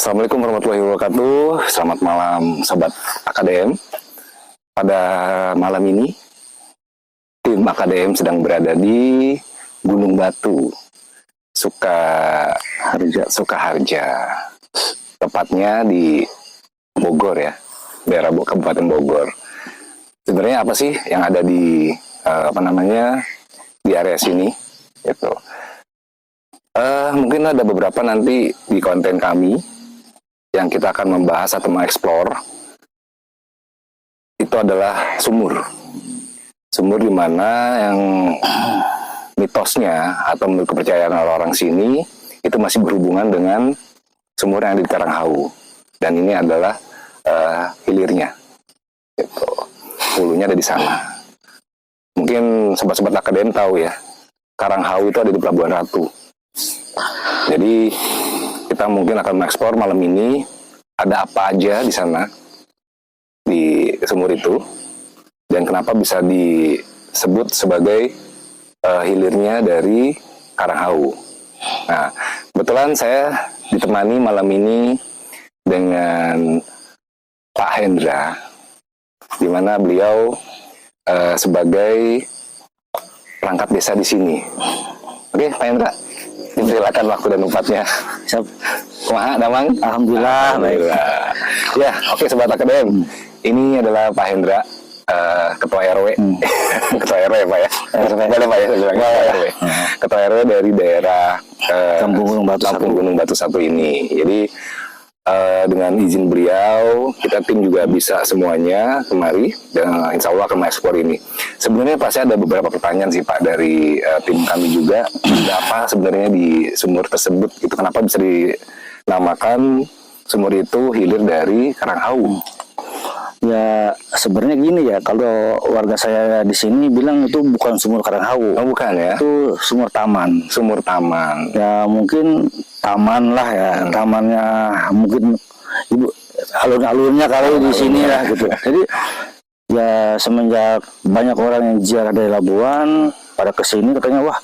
Assalamualaikum warahmatullahi wabarakatuh. Selamat malam Sobat AKDM. Pada malam ini, tim AKDM sedang berada di Gunung Batu, Sukaharja. Tepatnya di Bogor ya, daerah Kabupaten Bogor. Sebenarnya apa sih yang ada di di area sini? Gitu. Mungkin ada beberapa nanti di konten kami yang kita akan membahas atau mengeksplor. Itu adalah sumur di mana yang mitosnya atau menurut kepercayaan orang-orang sini itu masih berhubungan dengan sumur yang ada di Karanghau, dan ini adalah hilirnya, gitu. Hulunya ada di sana. Mungkin sobat-sobat AKDM tahu ya, Karanghau itu ada di Pelabuhan Ratu. Jadi kita mungkin akan mengeksplor malam ini ada apa aja di sana, di sumur itu, dan kenapa bisa disebut sebagai hilirnya dari Karanghau. Nah, kebetulan saya ditemani malam ini dengan Pak Hendra, di mana beliau sebagai perangkat desa di sini. Oke, Pak Hendra, silakan waktu dan tempatnya. Siap. Kumaha, Damang? Alhamdulillah. Ya, oke Sobat AKDM. Ini adalah Pak Hendra, Ketua RW. Ketua RW ya Pak ya? Boleh Pak ya, saya bilang Ketua RW. Ketua RW dari daerah Kampung Gunung Batu 1 ini. Jadi dengan izin beliau, kita tim juga bisa semuanya kemari, dan insya Allah akan mengeksplor ini. Sebenarnya pasti ada beberapa pertanyaan sih Pak dari tim kami juga. Ada apa sebenarnya di sumur tersebut? Itu kenapa bisa dinamakan sumur itu hilir dari Karanghau? Ya sebenarnya gini ya, kalau warga saya di sini bilang itu bukan sumur Karanghau. Oh bukan ya? Itu sumur taman. Sumur taman. Ya mungkin taman lah ya, tamannya mungkin ibu alun-alunnya kali di sini lah gitu. Jadi ya semenjak banyak orang yang ziarah dari Labuan pada kesini katanya, wah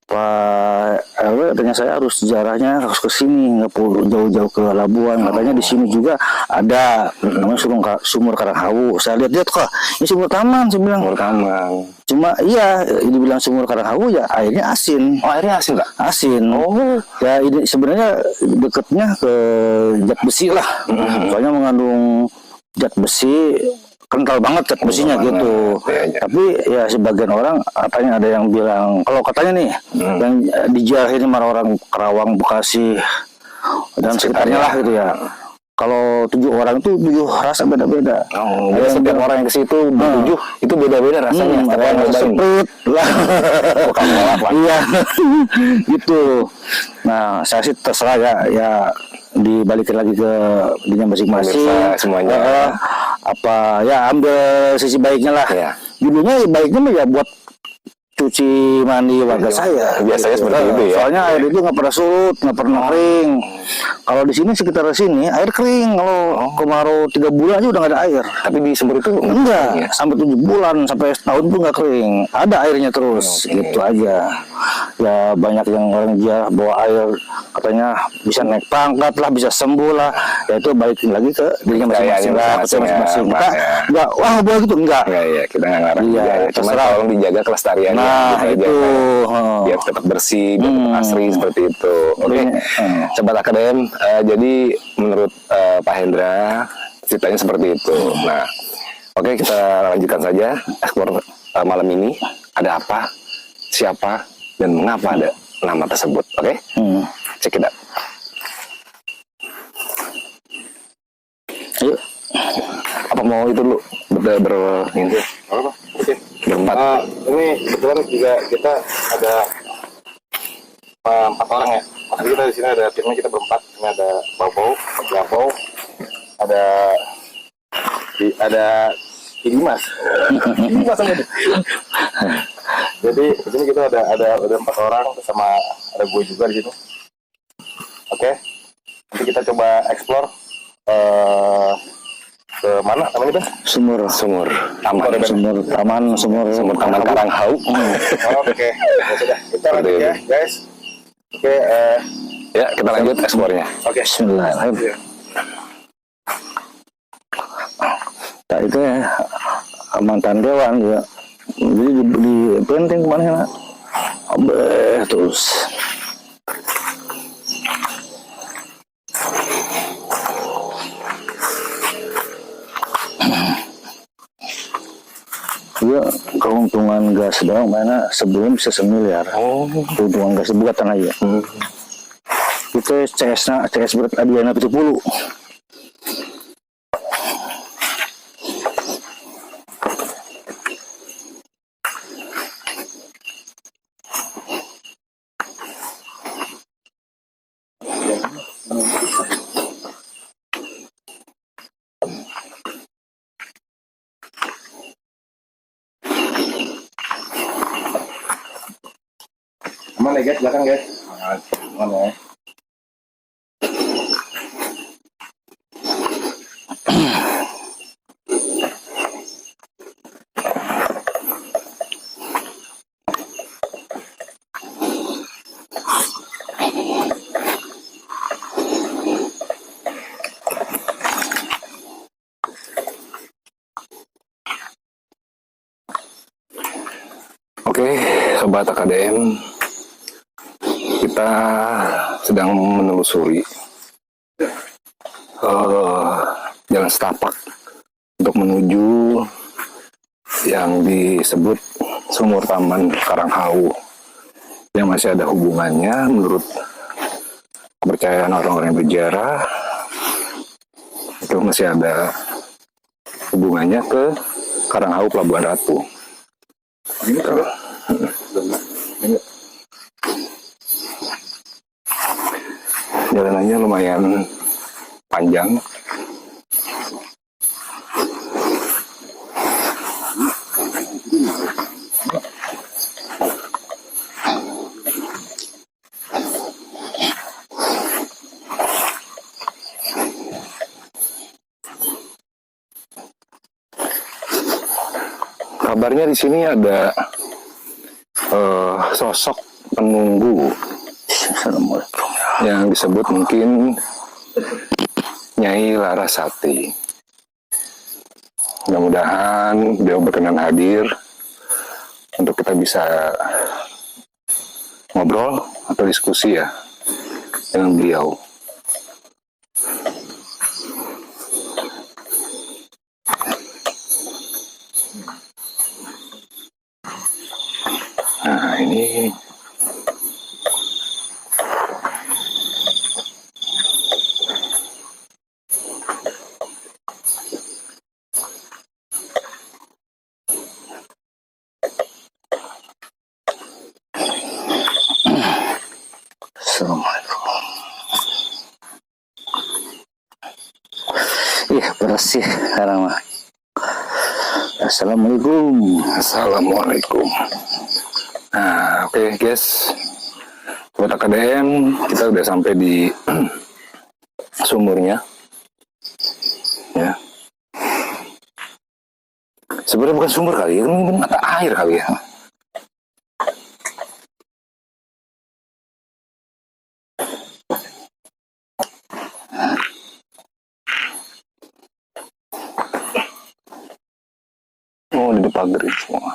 Pak RW katanya saya harus sejarahnya harus ke sini, nggak perlu jauh-jauh ke Labuan. Katanya di sini juga ada namanya sumur Karanghau. Saya lihat kok ini sumur taman, saya bilang. Sumur taman. Cuma iya dibilang sumur Karanghau ya airnya asin. Oh airnya asin Pak? Asin. Oh ya ini sebenarnya dekatnya ke zat besi lah. Soalnya mengandung zat besi, kental banget zat besinya gitu. Ya. Tapi ya sebagian orang katanya ada yang bilang, kalau katanya nih yang dijarah ini malah orang Karawang, Bekasi dan sekitarnya lah gitu ya. Kalau 7 orang itu 7 rasa beda-beda. Oh, jadi setiap orang yang ke situ bertujuh itu beda-beda rasanya. Ada yang seprit lah. Bukan nolak lah. Iya, gitu. Nah, saya sih terserah ya dibalikin lagi ke dinya masing-masing. Semuanya. Apa ya ambil sisi baiknya lah. Ya. Judulnya baiknya ya buat cuci mandi warga saya. Biasanya seperti itu ya. Soalnya air itu nggak pernah surut, nggak pernah kering. Kalau di sini sekitar sini air kering. Kalau kemarau 3 bulan aja udah nggak ada air. Tapi di sumur itu enggak, sampai 7 bulan, sampai setahun pun nggak kering. Ada airnya terus, gitu aja. Ya banyak yang orang dia bawa air, katanya bisa naik pangkat lah, bisa sembuh lah. Ya itu balikin lagi ke dirinya masing-masing lah, masing-masing. Enggak, wah boleh gitu enggak. Iya, kita nggak ngarang. Iya, cuma tolong dijaga kelestariannya. Nah, gitu itu aja, biar tetap bersih, biar tetap asri seperti itu. Oke, Sobat AKDM, jadi menurut Pak Hendra ceritanya seperti itu. Nah, oke, kita lanjutkan saja eksplor malam ini. Ada apa, siapa, dan mengapa ada nama tersebut. Oke, check it out. Yuk. Apa mau itu dulu ini? Apa? Oke. Berempat. Ini kebetulan juga kita ada 4 orang ya. Jadi kita di sini ada timnya, kita berempat. Ini ada Babau, ada Dimas. Dimas sama dia. Jadi di sini kita ada 4 orang sama ada gue juga di sini. Oke. Nanti kita coba explore ke mana namanya tuh? Sumur taman Karanghau. Oke. Ya sudah, kita lanjut ya guys. Oke, Ya, kita lanjut eksplornya. Oke. Bismillahirrahmanirrahim. Nah, itu ya mantan dewan ya. Jadi di penting kemana? Abeh terus. Dia keuntungan gas doang mana sebelum bisa 1 miliar. Oh. Keuntungan gas buatan aja. Itu CS berat Adiana 70. Aman ya guys, belakang guys. Aman ya. Oke, Sobat AKDM, kita sedang menelusuri jalan setapak untuk menuju yang disebut Sumur Taman Karanghau yang masih ada hubungannya menurut kepercayaan orang-orang bersejarah. Itu masih ada hubungannya ke Karanghau Pelabuhan Ratu. Ini kalau Jalanannya lumayan panjang. Kabarnya di sini ada sosok penunggu Assalamualaikum. yang disebut mungkin Nyai Larasati. Mudah-mudahan beliau berkenan hadir untuk kita bisa ngobrol atau diskusi ya dengan beliau. Nah, ini Assalamualaikum. Iya beras sih sekarang mah. Assalamualaikum. Assalamualaikum. Nah, oke guys, buat AKDM kita udah sampai di sumurnya, ya. Sebenarnya bukan sumur kali, ini mungkin mata air kali ya. Oh, udah dipagerin semua.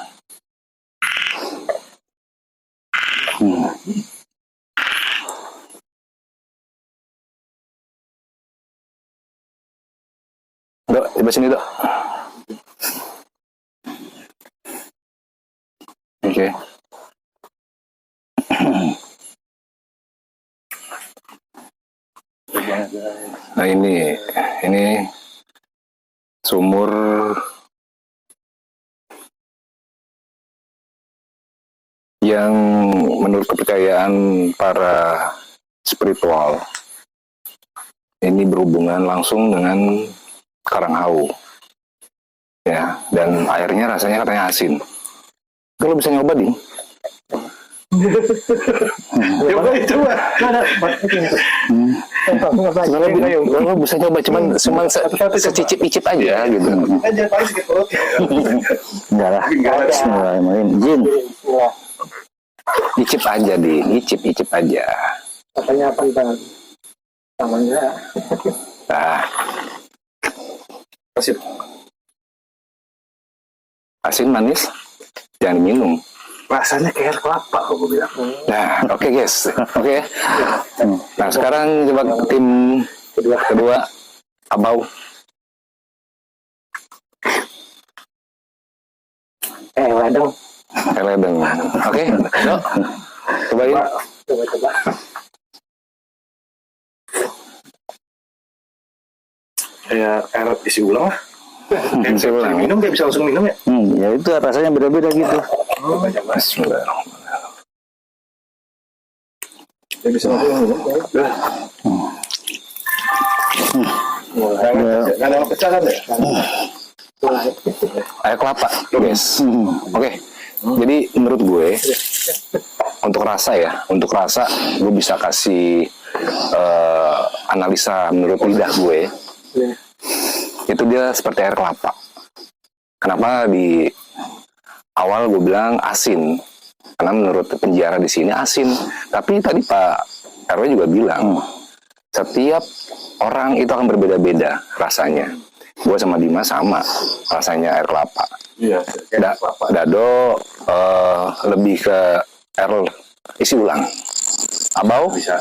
Dok, coba sini dok. Oke. Nah ini sumur yang menurut kepercayaan para spiritual ini berhubungan langsung dengan Karanghau, ya, dan airnya rasanya katanya asin. Kalau bisa nyoba ding. coba. Kalau bisa nyoba cuman secicip-icip aja gitu. Aja paling sedikit perut. Enggak lah. Bismillahirrahmanirrahim. Jin. Icip aja ding, icip aja. Katanya apa ntar namanya? Nah, Asin. asin manis, jangan diminum. Rasanya kayak air kelapa kalau gue bilang. Nah, oke guys, oke. Nah sekarang coba tim kedua, Abau. Ledeng. Ledeng. Oke, yuk. Cobain. Coba. Kayak air isi ulang lah. Isi ulang. Minum kayak bisa langsung minum ya. Ya itu rasanya beda-beda gitu. Bismillahirrahmanirrahim. Ya bisa langsung minum. Nggak ada yang pecah kan ya? Air kelapa, guys. Oke. Jadi menurut gue, untuk rasa gue bisa kasih analisa menurut lidah gue. Itu dia seperti air kelapa. Kenapa di awal gue bilang asin? Karena menurut penjara di sini asin. Tapi tadi Pak RW juga bilang, setiap orang itu akan berbeda-beda rasanya. Gue sama Dimas sama rasanya air kelapa. Iya. Dado lebih ke air isi ulang. Abau Bisa.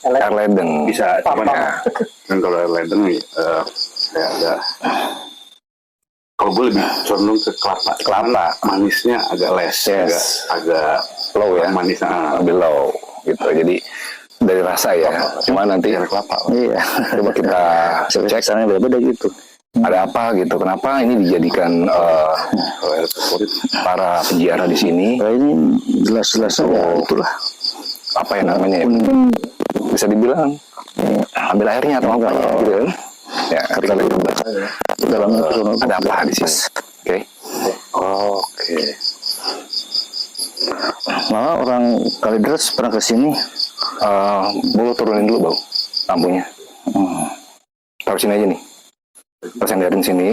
air ledeng. Bisa. Cuman Ya. kan kalau air ledeng nih kayak ada. Kalau gue lebih condong ke kelapa. Kelapa. Manisnya agak less. Yes. Agak Low ya. manis. Lebih low gitu. Jadi dari rasa ya. Cuma nanti air kelapa. Iya. coba kita cek Rasanya beda-beda gitu. ada apa gitu. Kenapa ini dijadikan Kalau air favorit para penjara di sini Kalau ini jelas-jelas ya itulah. apa ya namanya ya? Bisa dibilang ambil airnya atau apa gitu kan? Ya, kita lihat Dalam ada apa di sini? Oke. Oke. Malah orang Kalideres pernah ke sini. Boleh turunin dulu bau lampunya. Taruh sini aja nih. Terus sandarin sini,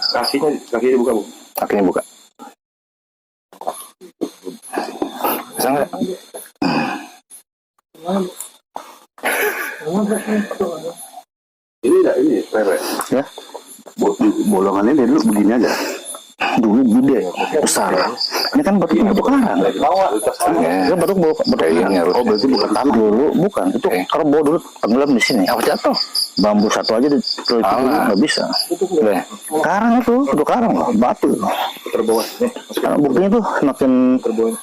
Kakinya buka bu. kakinya buka. Bisa nggak? Ini enggak ini Rere. Ya. Bolongannya dari dulu begini aja. Dulu gede besar. Ini kan batu karang. Ya, Batu kayak gini harus. Oh berarti bukan tanah dulu, bukan. Itu kerbau dulu tenggelam di sini. Apa jatuh? Bambu satu aja diteliti dulu Alah. nggak bisa. Udah. Karang itu karang loh, batu. Terbawah. Karena buktinya tuh semakin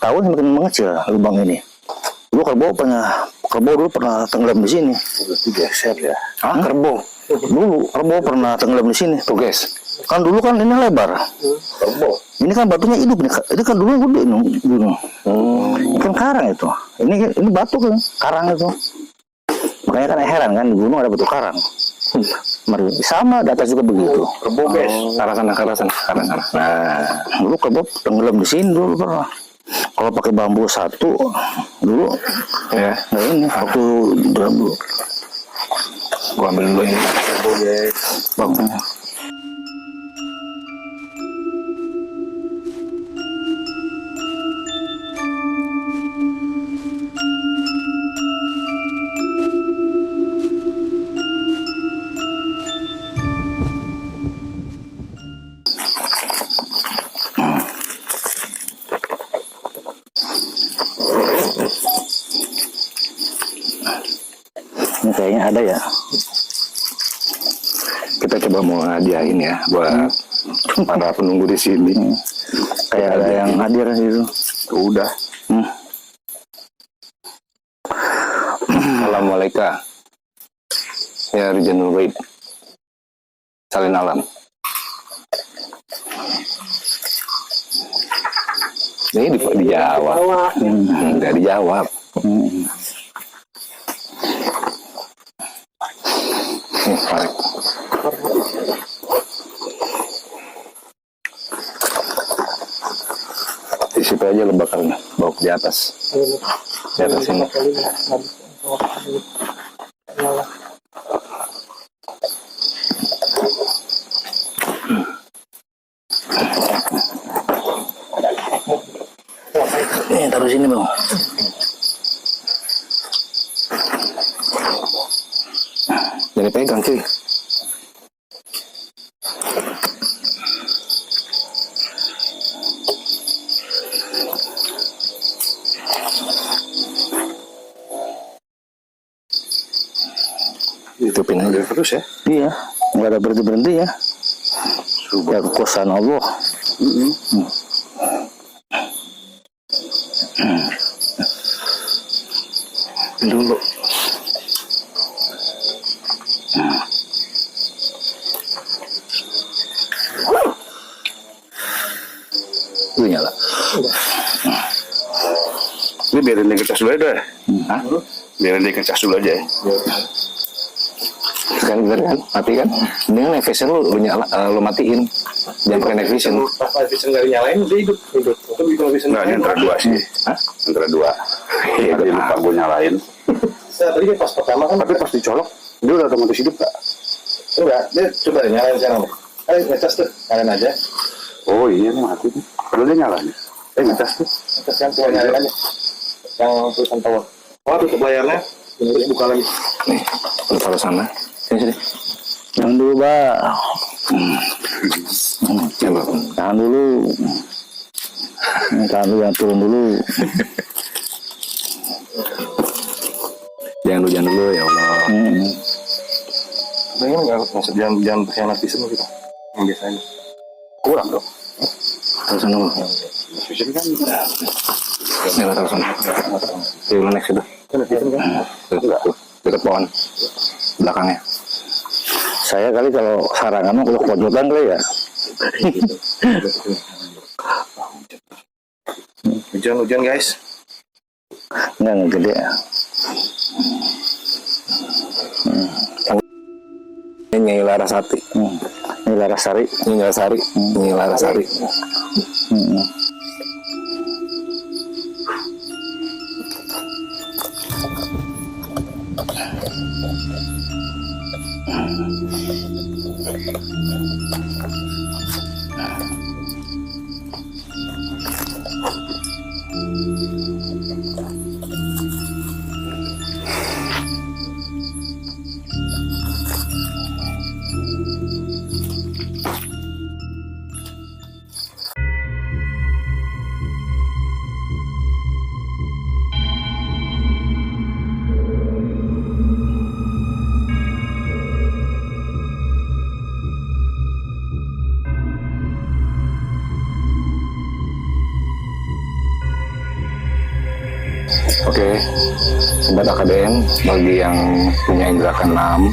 tahun semakin mengecil lubang ini. Dulu kerbau dulu pernah tenggelam di sini. Berarti geser ya. Ah, kerbau. Dulu kerbau pernah tenggelam di sini. Tuh guys. Kan dulu kan ini lebar. Kerbau. Ini kan batunya hidup nih. Ini kan dulu gede nih. Ini kan karang itu. Ini batu kan karang itu. Makanya kan heran kan di gunung ada batu karang. Mari sama di atas juga begitu. Kerbau guys. Ke arah sana. Nah, Dulu kerbau tenggelam di sini dulu pernah. Kalau pakai bambu satu dulu ya. nah ini waktu dulu. Gua ambil dulu ini. Kerbau guys. Bambu. Ini kayaknya ada ya. Kita coba mau hadiahin ya buat para penunggu di sini. Kayak ada yang hadir gitu. Udah. Assalamualaikum. Ya Rijanul Ghaib. Salin alam. Ini dijawab. Enggak dijawab. Nih, Pak. Di situ aja lo bakal bawa di atas. Di atas ini. Taruh sini bang. Jadi pegang cuy. Hitupin aja terus ya. Iya, nggak ada berhenti ya. Ya kekuasaan Allah. Dulu. Itu nyala. Ini biarin dia ngecas dulu aja deh. Hah? Biarin dia ngecas dulu aja ya. Sekarang bener kan? Mati kan? Mendingan night vision lu nyala, lu matiin. Jangan pakai night vision. Pas night vision nggak dinyalain, udah hidup. Itu kalau vision nggak, ini antara dua sih. Hah? Antara dua. Iya, tadi lupa gue nyalain. Tadi dia pas pertama kan, tapi pas dicolok, dia udah otomatis hidup nggak? Enggak, dia coba deh nyalain sekarang. Ayo ngecas tuh, nyalain aja. Oh iya, mati nih. Padahal dia nyalain. Ngecas tuh. Ngecas kan, coba nyalain aja. Yang tulisan tower. Oh, tutup layarnya, terus buka lagi. Nih, lu taruh sana. Sini. Jangan dulu, Pak. Coba. Tahan dulu. Tahan dulu, yang turun dulu. Jangan dulu ya Allah. Pengen nggak maksud jangan pakai night vision gitu. Yang biasanya. Kurang dong. Taruh sana dulu. Night vision kan. Nih, lu taruh sana. Yuk, lu next itu. Night vision kan. Tuh, dekat pohon. Belakangnya. Saya kali kalau sarangan mah kalau kepojokan kali ya. Hujan guys. Enggak gede. Ini Nyai Larasati. Ini Larasari. Nyai Larasari. Nyai Larasari. Oke, sobat AKBN, bagi yang punya indera keenam,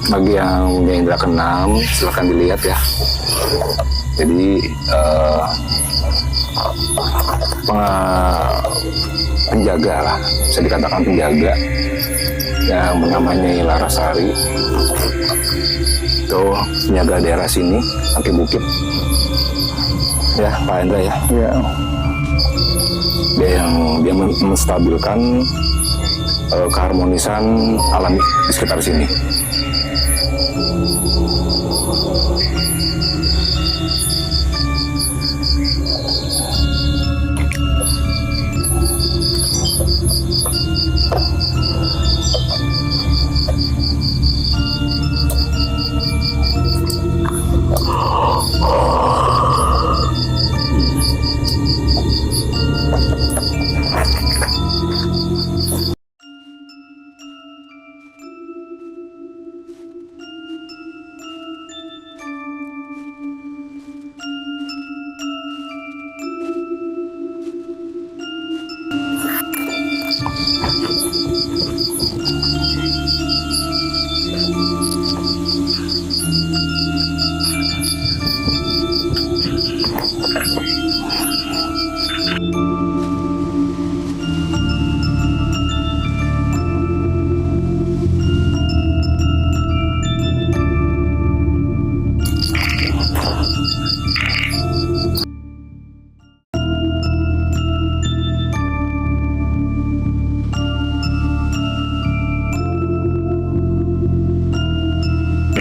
bagi yang punya indera keenam, silahkan dilihat ya. Jadi penjaga lah, bisa dikatakan penjaga yang bernama Nyai Larasari. Itu penjaga daerah sini, kaki bukit. Ya, Pak Hendra ya. Ya. Dia menstabilkan keharmonisan alam di sekitar sini.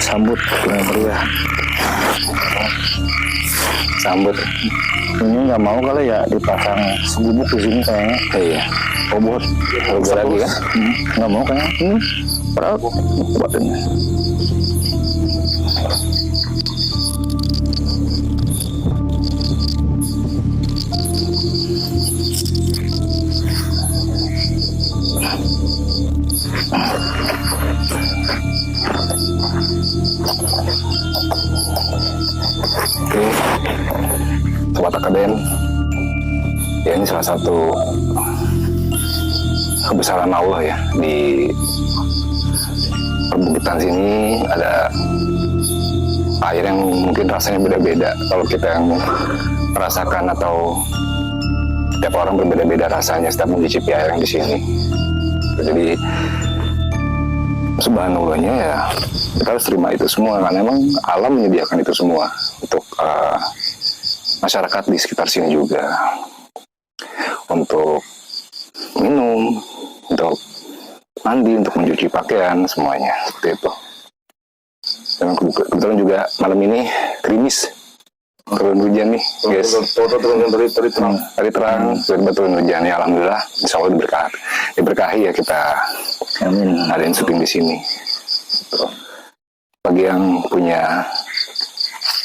Sambut dengan meriah. Sambut. Ini nggak mau kali ya dipasang segubuk di sini kayaknya. Iya. Oh buat Lega lagi kan? nggak mau kayaknya. Ini padahal buat ini. Oke, Sobat Akaden, ya ini salah satu kebesaran Allah ya. Di perbukitan sini ada air yang mungkin rasanya beda-beda. Kalau kita yang merasakan atau setiap orang berbeda-beda rasanya setiap mencicipi air yang di sini. Jadi subhanallaahnya ya kita harus terima itu semua karena memang alam menyediakan itu semua untuk masyarakat di sekitar sini juga, untuk minum, untuk mandi, untuk mencuci pakaian, semuanya seperti itu. Dan kebetulan juga malam ini gerimis, turun hujan nih guys. Turun terang. Hari terang, tiba-tiba turun hujan ya, alhamdulillah insya Allah diberkahi ya kita. Amin. Ada yang syuting di sini. Bagi yang punya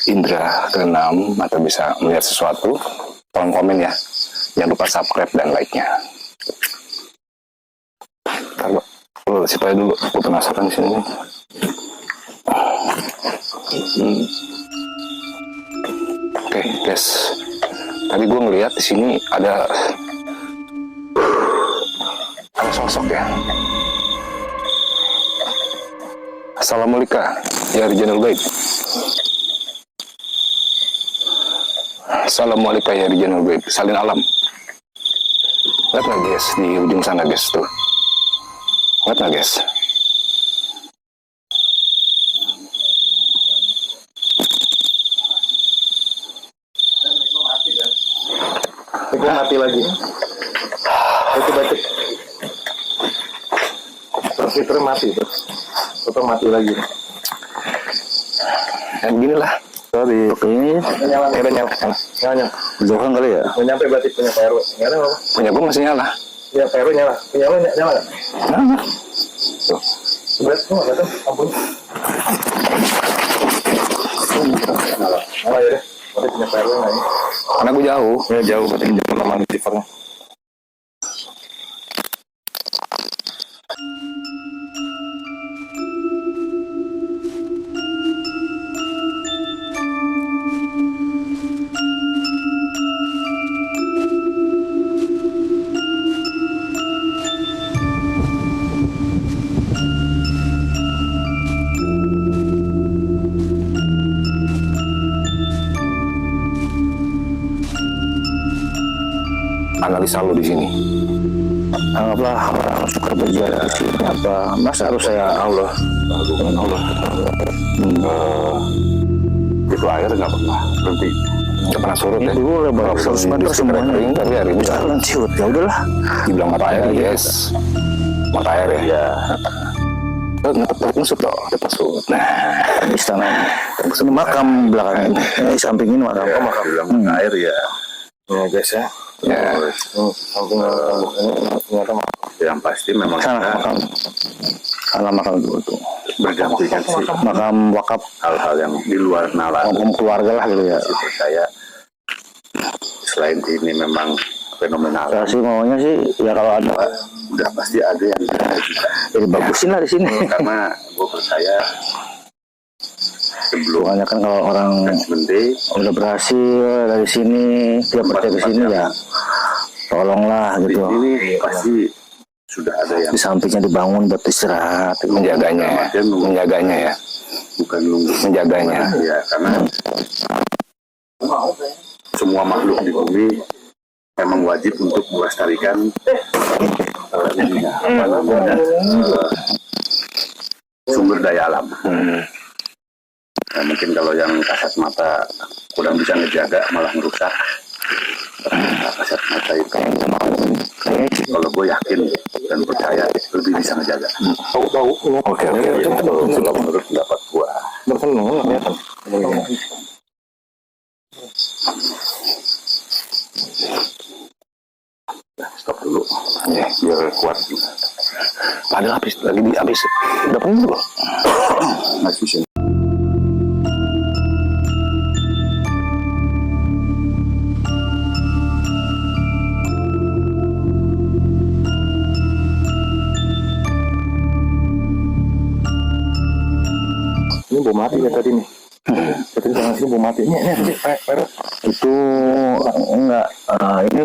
indera keenam atau bisa melihat sesuatu, tolong komen ya. Jangan lupa subscribe dan like-nya. Ntar siapa dulu, aku penasaran di sini. Oke, guys. Tadi gue ngeliat di sini ada sosok ya. Assalamualaikum ya Rijanul Baik. Assalamualaikum ya Rijanul Baik. Salin alam. Lihat nggak guys di ujung sana guys tuh. Lihat nggak guys? Itu mati lagi. Itu batik. Terus itu mati tuh. Itu mati lagi. Dan beginilah. Sorry, ini Nyala. Udah nyala. Nyala. jauhan kali ya. Udah nyampe batik punya Pak RW. Nyala nggak? Punya gue masih nyala. Ya Pak RW nyala. Punya lo nyala nggak? Nah, tuh. Sebelah tuh nggak tuh? Ampun. Nyala. Nyala ya deh. Batik punya Pak RW nggak ini? Karena gue jauh. Ya jauh. Batik jauh sama receivernya. Analisa lo di sini. Anggaplah orang suka berjalan di sini. Apa masa harus saya Allah? Bukan Allah. Itu air nggak pernah berhenti. Nggak pernah surut ya. Dulu lebar 100 meter semuanya. kering tapi hari ini Jalan ciut. Ya udahlah. dibilang mata air guys. Mata air ya. Ya, Ngetep masuk loh, tepat surut. Nah, istana. Ini makam belakang ini. Ini samping ini makam. Oh makam bilang air ya. Ya guys ya. ya. Samping ini ternyata Yang pasti memang Sana kita makam. Sana makam dulu tuh. bergantikan sih Makam wakaf. hal-hal yang di luar nalar. Makam keluarga lah gitu ya. Sih percaya selain ini memang fenomenal, Saya sih maunya sih ya kalau ada udah pasti ada yang jadi bagusin lah di sini. karena gue percaya sebelum Soalnya kan kalau orang Judgment Day udah berhasil dari sini dia percaya ke sini ya tolonglah di gitu. sini pasti sudah ada yang Di sampingnya dibangun buat istirahat. Menjaganya ya. Menjaganya ya. bukan nunggu Menjaganya. ya, karena semua makhluk di bumi memang wajib untuk melestarikan sumber daya alam. Nah, mungkin kalau yang kasat mata kurang bisa ngejaga malah merusak. Kasat mata itu kalau gue yakin dan percaya lebih bisa ngejaga. Oke. Kalau menurut pendapat gue. bersenang ya kan. Stop dulu. Ya, biar kuat. Padahal habis udah penuh loh. Masih bisa. Ini bom mati ya tadi nih. Tadi tangan sini bom mati. Ini merah. Itu enggak, ini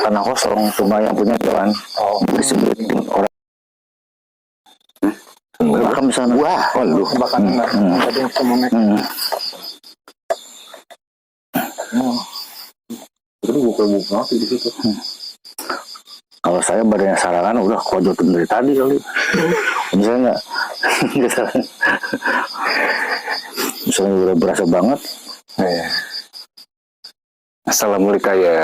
tanah kosong, cuma yang punya jalan. Oh, Disebutin orang. Makam di sana. Wah, lu. kebakaran. Tadi yang sama naik. Itu buka mati di situ. Kalau saya badannya sarangan udah kojotin dari tadi kali. Misalnya enggak. Misalnya udah berasa banget. Ya. Assalamualaikum ya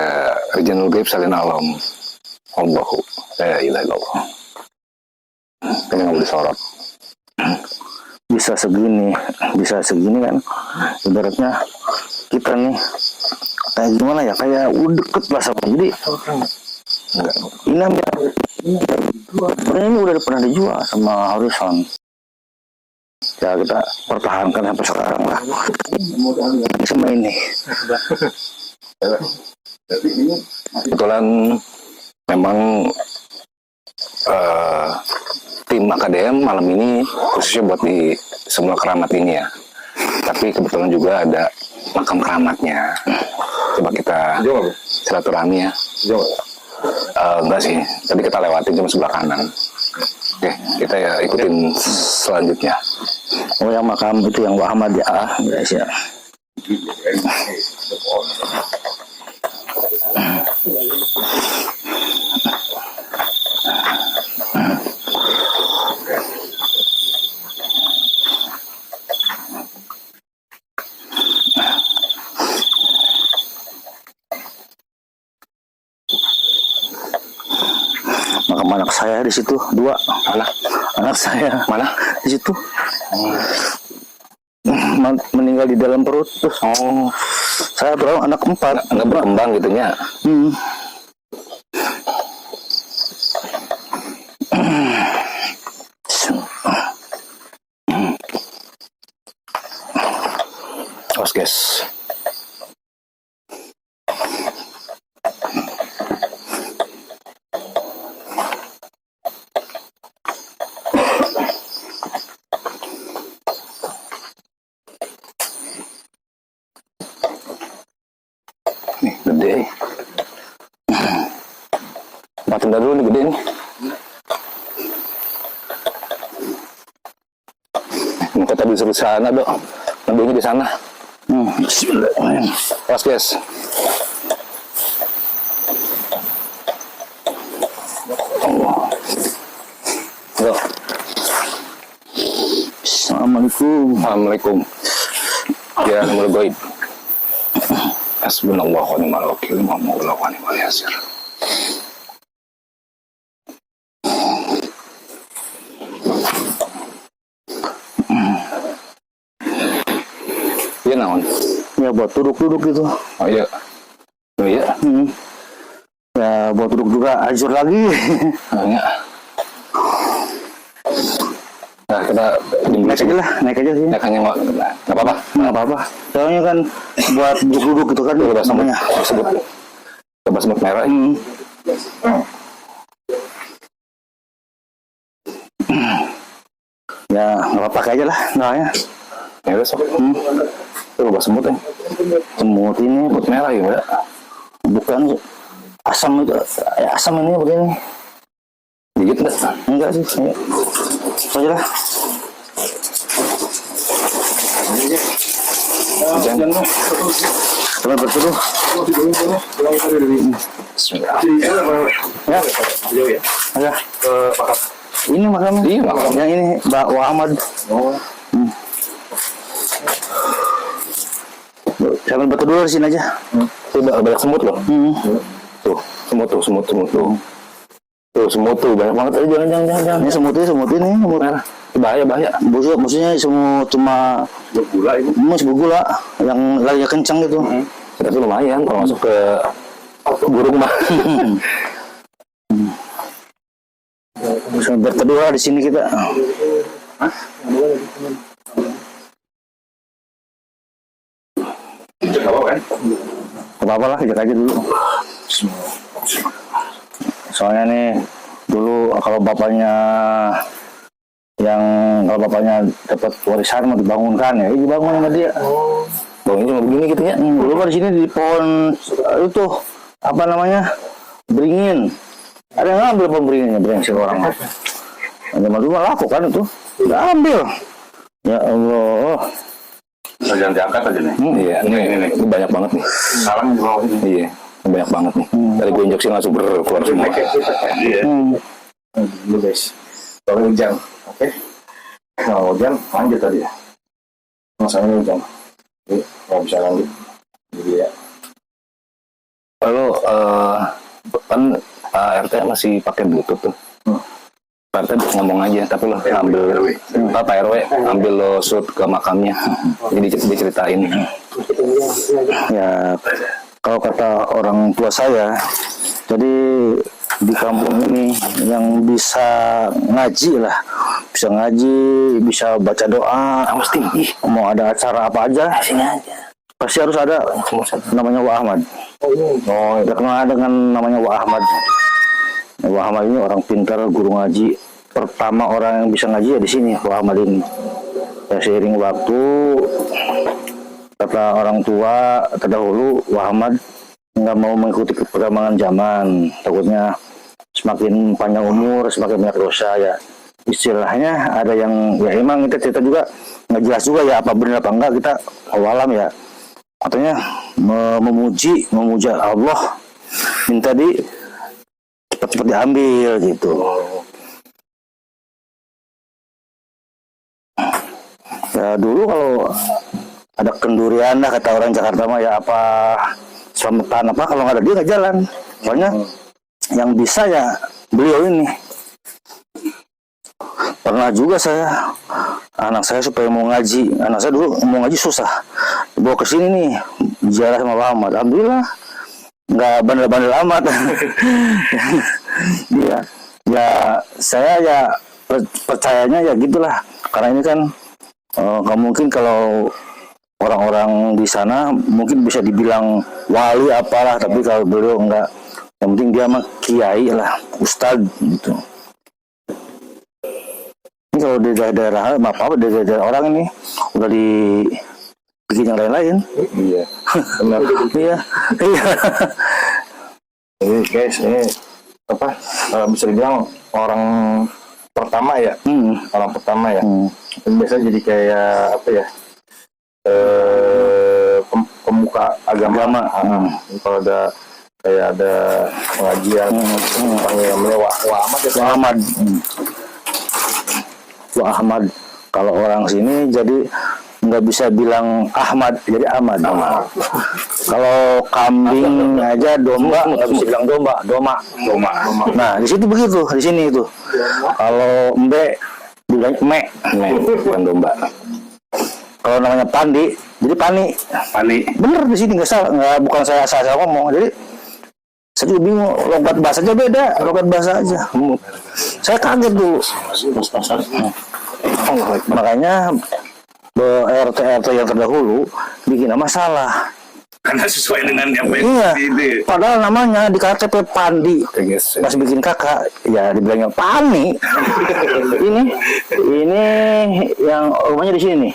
Rijanul Gaib Salin Alam. Allahu la ilaha illallah. Ini nggak boleh sorot. Bisa segini kan. Ibaratnya kita nih kayak gimana ya, kayak udah deket lah sama. Jadi Enggak. ini udah pernah dijual sama Horizon. Ya kita pertahankan sampai sekarang lah. Sama ini. Kebetulan memang tim AKDM malam ini khususnya buat di semua keramat ini ya. Tapi kebetulan juga ada makam keramatnya. Coba kita Jauh nggak, Bu? silaturahmi ya. Jauh. Enggak sih, tadi kita lewatin cuma sebelah kanan. Oke, kita ya ikutin selanjutnya. Oh yang makam itu yang Muhammad ya, guys ya. Makam anak saya di situ 2. Anak saya Mana? di situ. Meninggal di dalam perut. Oh, Saya berapa anak 4. enggak berkembang gitu nya. Awas guys. Nih gede. Tunda dulu nih gede nih. Kita tadi disuruh sana dok. Ngambilnya di sana. Bismillahirrahmanirrahim. Awas guys. Dok. Assalamualaikum. Assalamualaikum. Ya nomor gaib. Hasbunallahu wa ni'mal wakil, wa maula wa ni'mal yasir. Iya naon? Ya buat duduk-duduk gitu. Oh iya. Oh iya. Ya buat duduk juga hancur lagi. Oh, iya. Nah kita Naik aja lah, naik aja sih. naik hanya nggak apa-apa. Nggak apa-apa. Soalnya kan buat duduk-duduk gitu kan Coba sebut, namanya. coba sebut merah. Ya nggak apa-apa kayak aja lah, nggak ya. Ya udah sok. Coba semut ya. Semut ini Sebut merah ya mbak. bukan asam itu, asam ini begini. Gigit nggak? Enggak sih, ya. Aja lah. Jangan. Coba bertuduh. Bismillah. Ya, Jauh ya. aja. Ini makamnya. Iya, makam. Yang ini Mbak Muhammad. Jangan bertuduh di sini aja. Tuh banyak semut loh. Tuh semut tuh. Tuh semut tuh banyak banget. Jangan. Ini semut nih, semut. Bahaya. Busuk, maksudnya semut cuma Bergula itu. masih bergula yang larinya kencang gitu. Tapi lumayan kalau masuk ke burung mah. Bisa berteduh di sini kita. Tidak apa kan? Apa-apa lah, ajak aja dulu. Soalnya nih dulu kalau bapaknya dapat warisan mau dibangunkan ya, dibangun sama dia. Baunya cuma begini gitu ya. Dulu kan di sini di pohon itu apa namanya, beringin. Ada yang ngambil pohon beringinnya, brengsek orang. Zaman dulu laku kan itu, udah ambil. Ya Allah. Jangan diangkat aja nih. Iya, ini banyak banget nih. Salam di bawah ini. Iya, ini banyak banget nih. Tadi gue injeksi langsung keluar semua. Iya. Dulu guys. Baru hujan. Oke. Nah, hujan lanjut tadi ya. Masalahnya hujan. Jadi nggak bisa lanjut. Jadi ya. Lalu kan RT masih pakai Bluetooth tuh. Pak RT ngomong aja, tapi lo ambil Pak RW ambil lo shoot ke makamnya. Jadi diceritain. Ya kalau kata orang tua saya, jadi di kampung ini yang bisa ngaji lah, bisa ngaji, bisa baca doa, Mesti. mau ada acara apa aja, pasti harus ada namanya Wah Ahmad. Oh, terkenal dengan namanya Wah Ahmad. Wah Ahmad ini orang pintar, guru ngaji. Pertama orang yang bisa ngaji ya di sini, Wah Ahmad ini. Ya, seiring waktu, kata orang tua terdahulu, Wah Ahmad nggak mau mengikuti perkembangan zaman. Takutnya semakin panjang umur, semakin banyak dosa ya. Istilahnya ada yang, ya emang kita juga nggak jelas juga ya apa benar apa enggak, kita awalam ya. Katanya memuja Allah, minta cepat-cepat diambil gitu. Ya dulu kalau ada kendurian lah kata orang Jakarta mah ya apa selamatan apa, kalau nggak ada dia nggak jalan. Soalnya yang bisa ya beliau ini. Pernah juga anak saya supaya mau ngaji, anak saya dulu mau ngaji susah, dibawa ke sini nih ziarah sama Pak Ahmad. Alhamdulillah nggak bandel-bandel amat. Dia ya saya ya percayanya ya gitulah, karena ini kan nggak mungkin kalau orang-orang di sana mungkin bisa dibilang wali apalah, tapi kalau beliau enggak, yang penting dia mah kiai lah, ustadz gitu. Ini kalau di daerah apa di daerah orang ini udah dibikin yang lain-lain. Iya. Benar. Iya. Ini guys, ini apa? Bisa dibilang orang pertama ya. Orang pertama ya. Dan biasa jadi kayak apa ya? Pemuka agama. Kalau ada kayak ada pengajian, namanya Wah Ahmad ya. Wah Ahmad. Wah Ahmad. Kalau orang sini jadi nggak bisa bilang Ahmad, jadi Ahmad. Kalau kambing aja domba nggak bisa bilang doma. Nah di situ begitu, di sini itu. Kalau embe bilang me, Bukan domba. kalau namanya pandi, jadi pani. Bener di sini nggak salah, bukan saya asal ngomong. Jadi saya juga bingung, logat bahasanya beda, logat bahasa aja. Saya kaget dulu. Makanya RT yang terdahulu bikin masalah. Karena sesuai dengan yang Iya, ini. padahal namanya di KTP Pandi. Guys, Pas bikin kakak, ya dibilangnya Pani. ini yang rumahnya di sini nih.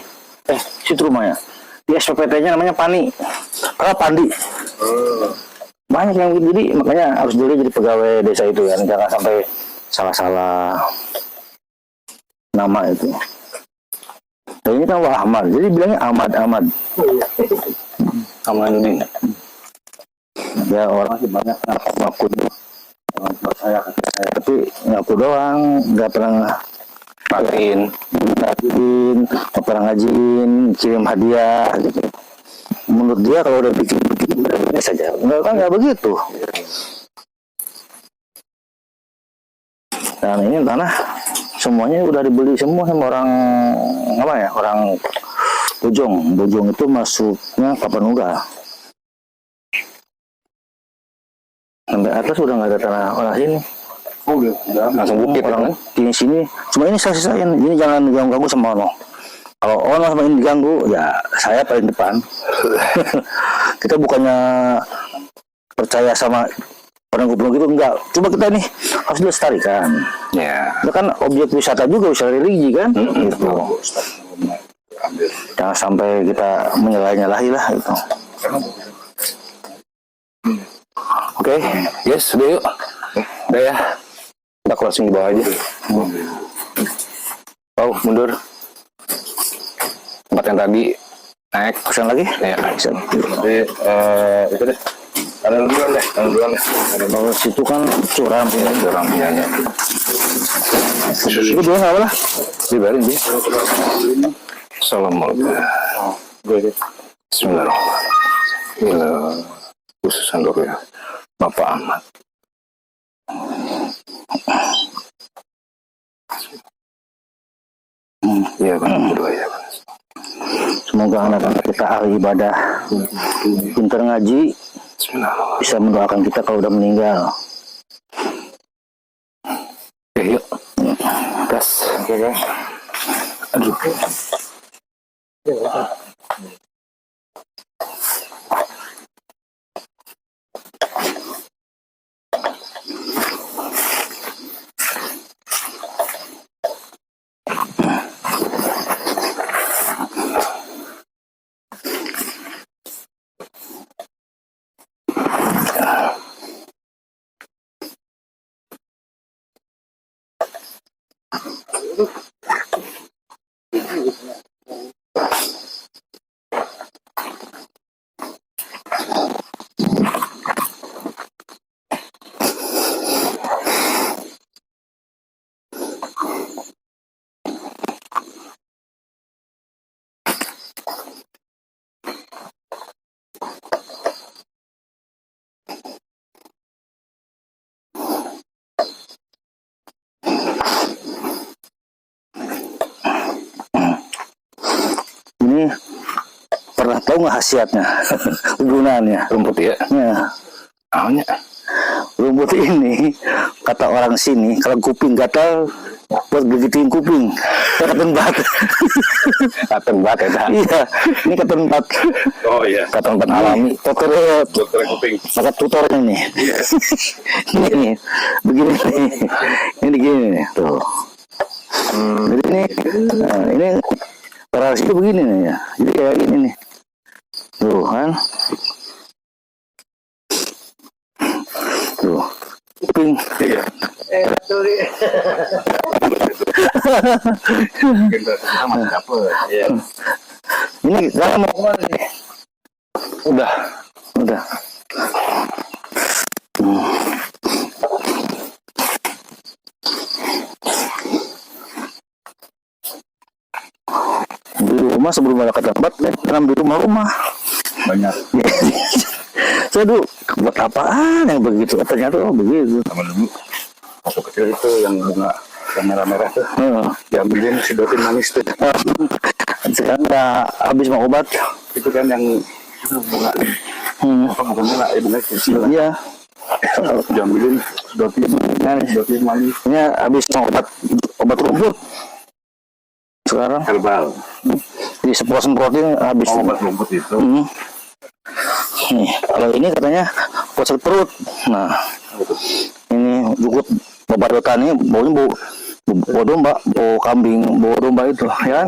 Situ rumahnya. Di SPPT-nya namanya Pani. Kalau Pandi. Banyak yang gitu, jadi makanya harus dulu jadi pegawai desa itu ya, jangan sampai salah-salah nama itu. Nah, ini kan Wah Ahmad, jadi bilangnya Ahmad. Amanuddin. Ya orang sih banyak ngaku tuh. Saya, tapi ngaku doang, nggak pernah Ngajarin. nggak pernah ngajiin, kirim hadiah gitu. Menurut dia kalau udah bikin biasa aja, nggak begitu. Dan ini tanah semuanya udah dibeli semua sama orang apa ya, orang Bojong. Bojong itu masuknya Tapanuli. Sampai atas udah nggak ada tanah orang sini. Oh, udah Langsung bukit ya, Orang kan? di sini cuma ini saya sisain. Ini jangan diganggu sama Ono. Kalau Ono sama ini diganggu, ya saya paling depan. Kita bukannya percaya sama orang gubernur gitu, enggak. Coba kita ini harus dilestarikan. Ya. Itu kan objek wisata juga, wisata religi kan. Gitu. Jangan sampai kita menyalahi lah itu. Oke, yes, sudah yuk. Udah ya. Kita closing di bawah aja. Oh, mundur. Tempat yang tadi naik. Pesan lagi? Ya. Jadi itu deh. Ada duluan deh. Kalau situ kan curam sih. Orang punyanya. Itu dua nggak apa lah. Dibarin dia. Assalamualaikum. Bismillahirrahmanirrahim. Inilah khususan dulu ya. Bapak Ahmad. Iya kan, berdua ya. Semoga anak-anak kita ahli ibadah, pintar ngaji, Bismillahirrahmanirrahim. bisa mendoakan kita kalau udah meninggal. Oke, yuk. Gas. Oke, guys. Aduh. Ini pernah tahu nggak khasiatnya, kegunaannya? Rumput ya. Ya, Awalnya. rumput ini kata orang sini kalau kuping gatal buat begituin kuping. Kata bat. Kata bat ya. dah. Iya, ini kata bat. Oh iya. Kata bat alami. Tutor Dokter kuping. maka tutornya nih. Ini nih, begini nih. Ini begini nih, tuh. Jadi ini orang situ begini nih ya. Jadi kayak gini nih. Tuh kan. Tuh. Kuping. Iya. Sama dapet. Iya. Ini sekarang mau kemana nih? Udah. Udah. Di rumah sebelum ada kata tempat, tanam di rumah-rumah. Banyak. Saya dulu buat apaan yang begitu? Ternyata oh begitu. Sama dulu. Waktu kecil itu yang bunga yang merah-merah tuh. Diambilin sedotin manis tuh. Sekarang udah habis mau obat. Itu kan yang itu bunga. Apa bukannya lah, bunga kecil lah. Iya. Diambilin sedotin manis. Ini habis mau obat rumput. Sekarang Herbal. di semprot-semprotin habis. Oh, obat rumput itu. Nih, kalau ini katanya buat sakit perut. Nah, ini juga obat ini baunya bau domba, bau kambing, bau domba itu, ya kan?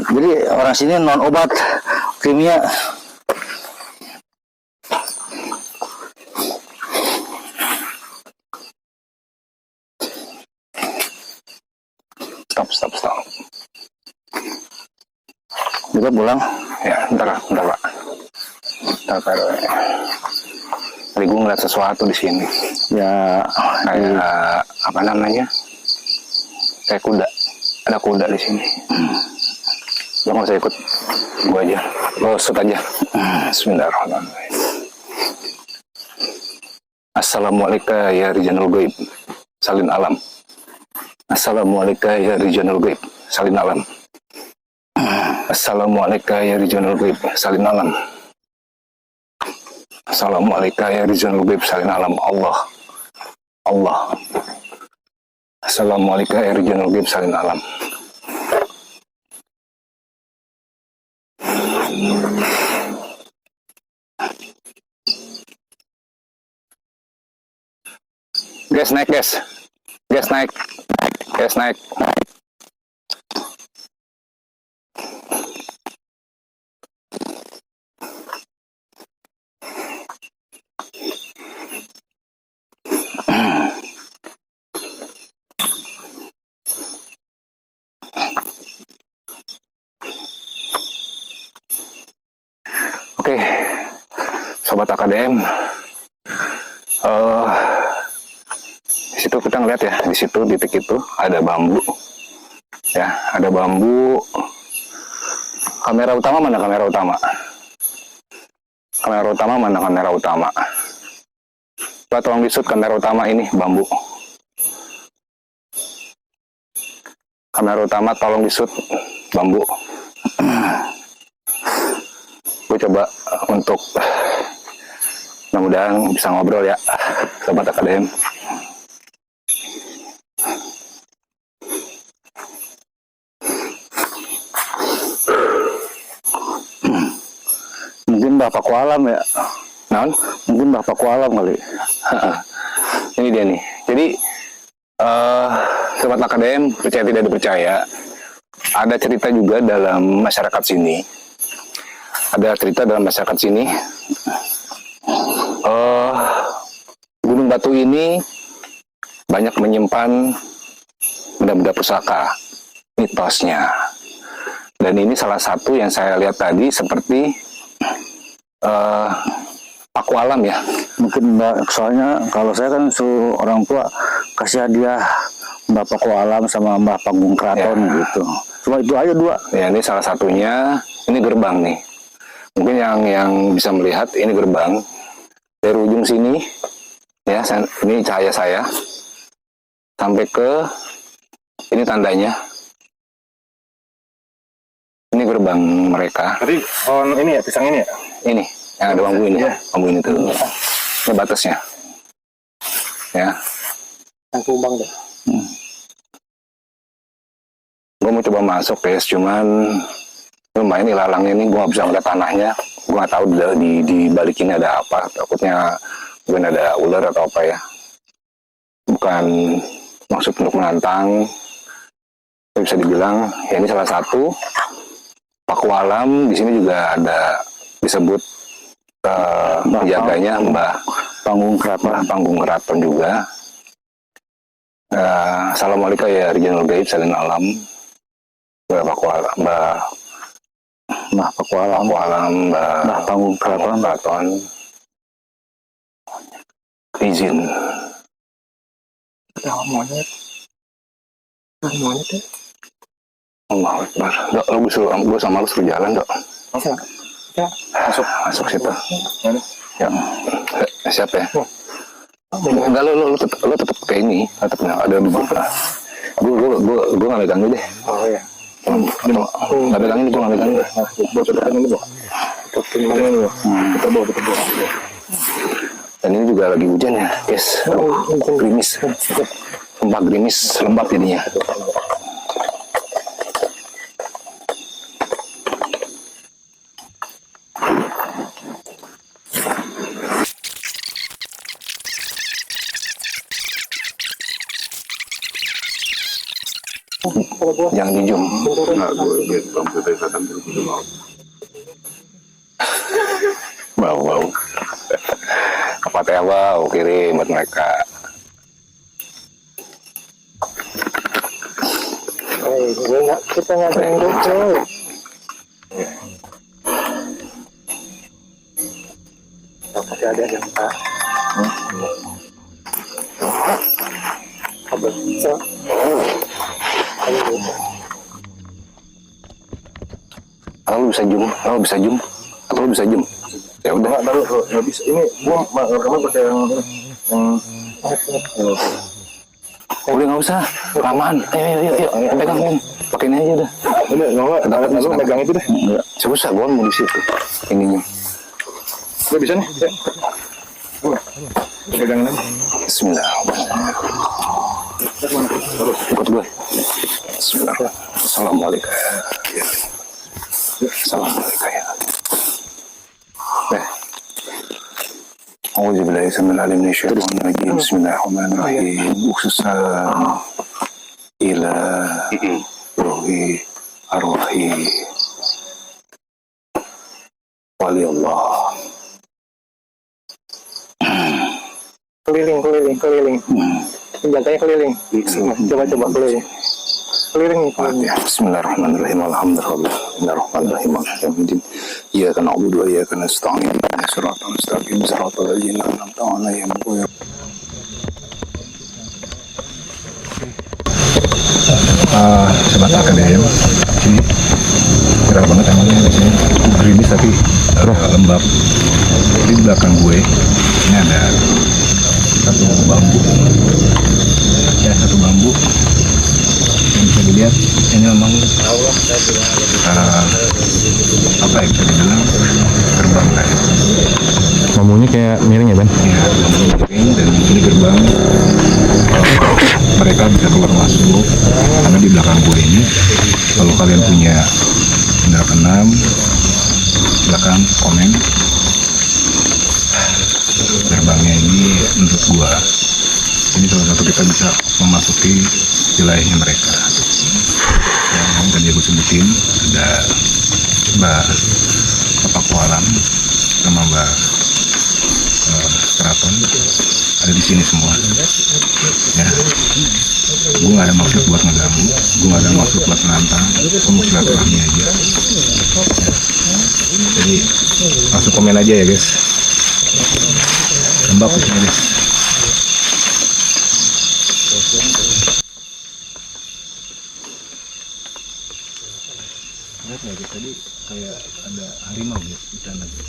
Jadi orang sini non obat kimia. Stop. Juga pulang. Ya, bentar Pak. Bentar, Pak. Tadi gue ngeliat sesuatu di sini. Ya, Kayak apa namanya? Kayak kuda. Ada kuda di sini. Lo nggak usah ikut. Gue aja. Lo shoot aja. Bismillahirrahmanirrahim. Assalamualaikum ya rijalul gaib. Salin alam. Assalamualaikum ya rijalul gaib. Salin alam. Assalamualaikum ya rijalul gaib. Salin alam. Assalamualaikum ya rijalul gaib. Salin alam. Allah. Allah. Assalamualaikum ya rijalul gaib. Salin alam. Gas naik, gas. Gas naik. Gas naik. Oke, Sobat AKDM. Di situ kita ngeliat ya, di situ titik itu ada bambu. Ya, ada bambu. Kamera utama mana kamera utama? Kamera utama mana kamera utama? Coba tolong di shoot kamera utama ini bambu. Kamera utama tolong di shoot bambu. Gue coba untuk mudah-mudahan bisa ngobrol ya, Sobat AKDM. mungkin Bapak Kualam ya. Naon? Mungkin Bapak Kualam kali. Ini dia nih. Jadi Sobat AKDM, percaya tidak dipercaya, ada cerita juga dalam masyarakat sini. Ada cerita dalam masyarakat sini. Gunung Batu ini banyak menyimpan benda-benda pusaka, mitosnya. Dan ini salah satu yang saya lihat tadi seperti paku alam ya. Mungkin soalnya kalau saya kan suruh orang tua kasih hadiah Bapak Kualam sama Mbah Panggung Keraton Ya. gitu. Cuma itu aja dua. Ya, ini salah satunya. Ini gerbang nih. Mungkin yang bisa melihat ini gerbang dari ujung sini ya. Ini cahaya saya sampai ke ini tandanya. Ini gerbang mereka. Tadi ini ya pisang ini ya. Ini yang ada bambu ini, bambu ini tuh. Ini batasnya. Ya. Yang tumbang deh. Gue mau coba masuk guys, cuman lumayan nih lalangnya ini, gue gak bisa ngeliat tanahnya. Gue gak tahu di balik ini ada apa. Takutnya mungkin ada ular atau apa ya. Bukan maksud untuk menantang. Tapi bisa dibilang ya ini salah satu paku alam. Di sini juga ada disebut penjaganya Mbah Panggung Keraton. Panggung Keraton juga. Assalamualaikum ya rijalul gaib salin alam. Mbah Pakualam, Mbah Pakualam, Mbah Panggung Keraton. Izin. Ada monyet. Ada monyet ya. Allahu Akbar. Dok, gue sama lu suruh jalan, Dok. Bisa. Ya. Masuk situ. Mana? Ya. Siap ya? Enggak, lu tetap kayak ini. Tetap ada di bawah. Gue nggak megang deh. Oh ya. Nggak megang ini, gue nggak megang. Kita bawa. Dan ini juga lagi hujan ya, guys. Gerimis. Sumpah gerimis, lembab jadinya. Jangan di zoom. Nggak, gue bambu dari kata dulu mau. Wow. Apa teh wow, kirim buat mereka. Kita nggak ada yang lucu. Masih ada yang tak. Bisa. Kalau lu bisa zoom, kalau bisa zoom, atau lu bisa zoom. Ya udah. Nggak, taruh, nggak bisa. Ini gua kamu pakai yang Udah nggak usah, kelamaan. Ayo, pegang ini. Pakai ini aja udah. ini nggak, lu megang itu deh. Susah, gua mau di situ. Ininya. Udah bisa nih. Ya. Pegangin aja. Bismillahirrahmanirrahim. Ikut gue. Bismillah. Assalamualaikum. Assalamualaikum ya. A'udzubillahi samil alim minasyaitonir rajim. Bismillahirrahmanirrahim. Uksusan ila ruhi arwahi wali Allah. Keliling. Penjaganya keliling. Coba keliling. Keliling. Bismillahirrahmanirrahim. Alhamdulillahirrahmanirrahim. Alhamdulillah. Iyyaka na'budu wa iyyaka nasta'in. Ihdinas siratal mustaqim. Siratal ladzina an'amta 'alaihim ghairil sebatas KDM sini cerah banget emangnya di sini gerimis tapi lembab. Di belakang gue ini ada satu bambu yang bisa dilihat ini memang apa ya, bisa dibilang gerbang kayak Bambunya kayak miring ya, Ben? ya bambunya miring, dan ini gerbang mereka bisa keluar masuk karena di belakang gue ini kalau kalian punya indra keenam silakan komen. Gerbangnya ini menurut gua ini salah satu kita bisa memasuki wilayahnya mereka. Yang tadi aku sebutin ada Mbak Pakualam sama Mbak Keraton ada di sini semua. Ya, gue nggak ada maksud buat ngeganggu, gue nggak ada maksud buat menantang, gue mau silaturahmi aja. Ya. Jadi langsung komen aja ya guys. Lembab di sini guys. Lihat nggak guys, tadi kayak ada harimau guys di sana guys.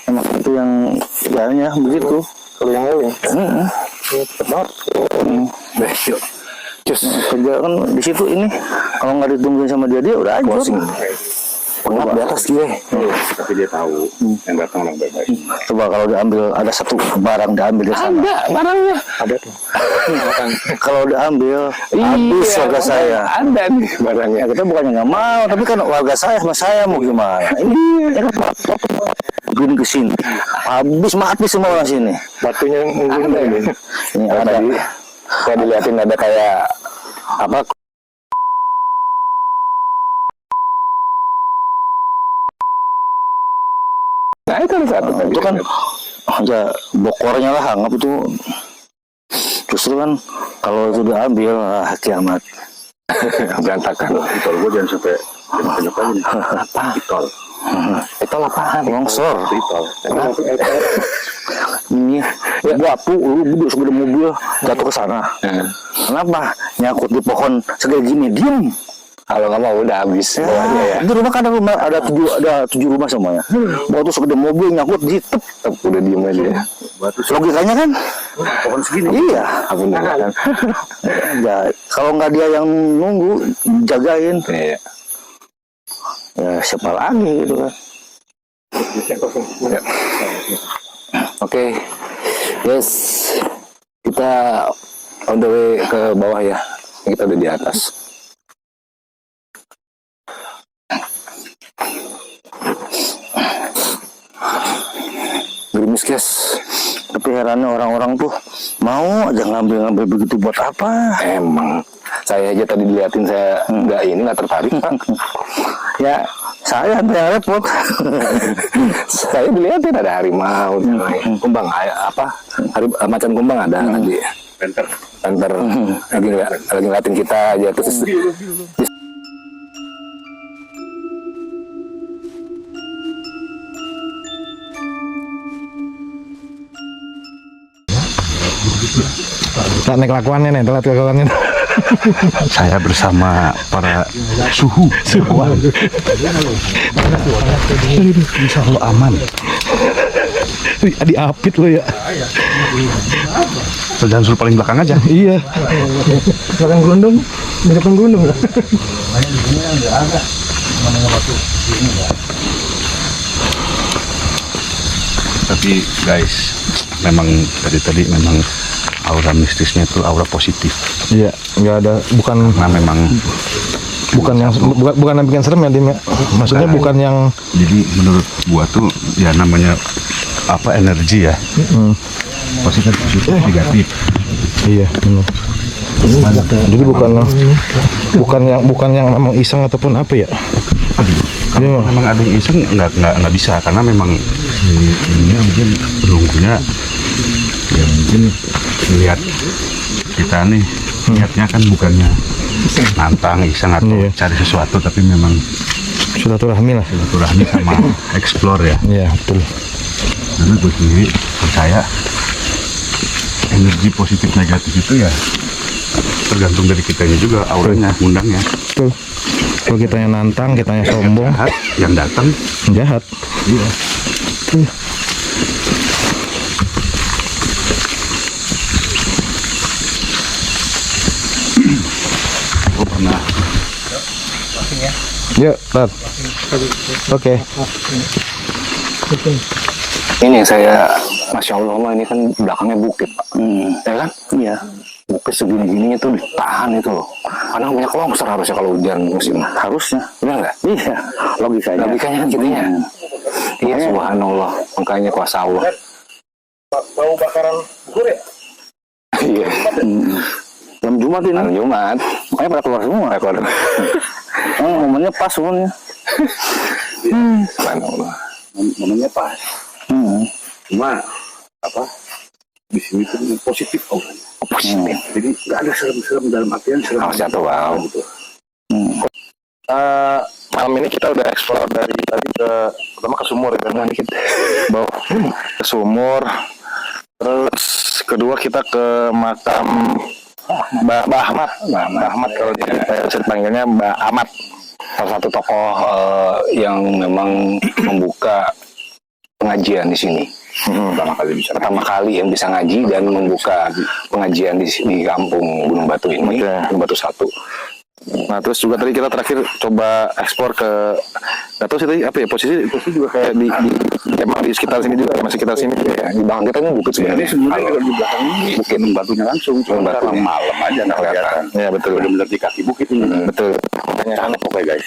Emang itu yang jalannya begitu. Keliling. Cepet banget. Yuk. Cus. Kerja kan di situ ini kalau nggak ditungguin sama dia udah aja. Closing. Pengap di atas gue. Tapi dia tahu yang datang orang baik-baik. Coba kalau diambil ada satu barang diambil di sana. Ada barangnya. Ada tuh. Kalau diambil habis warga saya. Ada nih barangnya. Ya, kita bukannya nggak mau, tapi kan warga saya sama saya mau gimana? Ini begini ke sini, habis mati semua orang sini. Batunya yang unggul Ada ini. Ini ada. Tadi saya dilihatin ada kayak apa? Nah itu ada satu tadi. Itu kan ya bokornya lah, anggap itu. Justru kan kalau itu diambil kiamat. Berantakan. Tol gue jangan sampai banyak lagi nih. Apa? Tol. Itu apaan? Longsor. Tol. ini batu lu duduk segede mobil jatuh ke sana. Kenapa? Nyangkut di pohon segede gini, diem. Kalau nggak mau udah habis bawa dia ya. Di rumah kan ada tujuh rumah semuanya. Batu segede mobil nyangkut di tep, Udah diem aja ya. logikanya kan pohon segini. Iya. Bener kan? Ya, kalau nggak dia yang nunggu jagain, Iya. ya siapa lagi gitu kan. Ya. Oke, yes, kita on the way ke bawah ya. Kita udah di atas. Gerimis guys. Tapi herannya orang-orang tuh mau aja ngambil begitu buat apa? Emang saya aja tadi diliatin saya nggak tertarik Pak. Ya saya yang repot. Saya diliatin ada harimau, kumbang apa macan kumbang ada tadi. Panther lagi ngeliatin kita aja terus. Tak naik kelakuannya nih, telat kelakuannya. Saya bersama para suhu. Insya Allah aman. Diapit lo ya. Jangan suruh paling belakang aja. Iya. Belakang gelondong, di depan gunung. Tapi guys, memang dari tadi memang aura mistisnya itu aura positif. Iya, nggak ada, bukan Nah memang bukan yang bikin serem ya, Dim ya. Maksudnya bukan yang jadi menurut gua tuh ya namanya apa energi ya. Positif negatif. iya, benar. Jadi bukan yang memang iseng ataupun apa ya. Kalau memang ada yang iseng nggak bisa karena memang ini mungkin berunggunya ya mungkin lihat kita nih niatnya kan bukannya nantang iseng atau Iya. cari sesuatu tapi memang Silaturahmi lah. silaturahmi sama explore ya. Iya, betul. Karena gue sendiri percaya energi positif negatif itu ya tergantung dari kitanya juga auranya undangnya. Betul. Kalau kita yang nantang, kita yang sombong, Jahat, yang datang jahat. iya. Gue pernah Yuk, Tat. Oke. Ini saya, masya Allah, ini kan belakangnya bukit Pak. Ya kan? Iya. Bukit segini-gininya tuh ditahan itu loh. Karena banyak longsor harusnya kalau hujan musim. Harusnya. Benar nggak? Iya. Logikanya. Logikanya kan gitu ya. Iya, subhanallah. Makanya kuasa Allah. Bau bakaran bubur ya? Iya. Jam Jumat ini. Malam Jumat. Makanya pada keluar semua. Momennya pas semuanya. Subhanallah. momennya pas. Cuma apa di sini tuh positif auranya. Positif. Jadi nggak ada serem-serem dalam artian serem. Awas jatuh, wow. Gitu. Malam ini kita udah eksplor dari tadi ke pertama ke sumur ya kan dikit bawa ke sumur, terus kedua kita ke makam Mbah Ahmad. Mbah Ahmad kalau saya panggilnya Mbah Ahmad, Salah satu tokoh yang memang membuka pengajian di sini. Pertama kali yang bisa ngaji dan membuka pengajian di kampung Gunung Batu ini, Gunung Batu 1. Nah terus juga tadi kita terakhir coba ekspor ke nggak tahu sih tadi apa ya posisi juga kayak di emang di sekitar sini juga masih sekitar sini Ya, di belakang kita ini bukit sebenarnya. Sebenarnya kalau di belakang ini bukit batunya langsung, cuma karena malam aja nggak kelihatan. ya betul Benar-benar di kaki bukit ini. betul makanya aneh oke guys.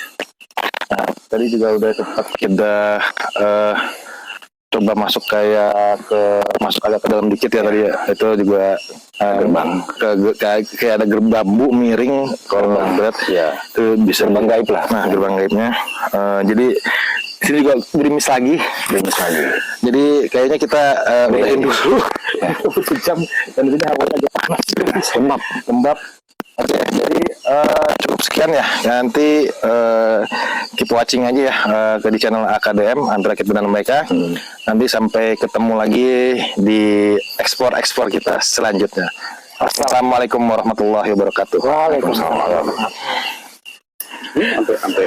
Nah, tadi juga udah sempat kita coba masuk masuk agak ke dalam dikit ya tadi ya, itu juga kayak ada gerbang bambu miring kalau berat Ya, itu bisa gerbang gaib lah. nah gerbang gaibnya jadi di sini juga gerimis lagi. Jadi kayaknya kita udahin dulu. 1 jam dan ini hawanya agak panas, lembab. Oke, jadi cukup sekian ya. Nanti keep watching aja ya ke di channel AKDM antara kita dan mereka. Nanti sampai ketemu lagi di ekspor kita selanjutnya. Assalamualaikum warahmatullahi wabarakatuh. Waalaikumsalam. Sampai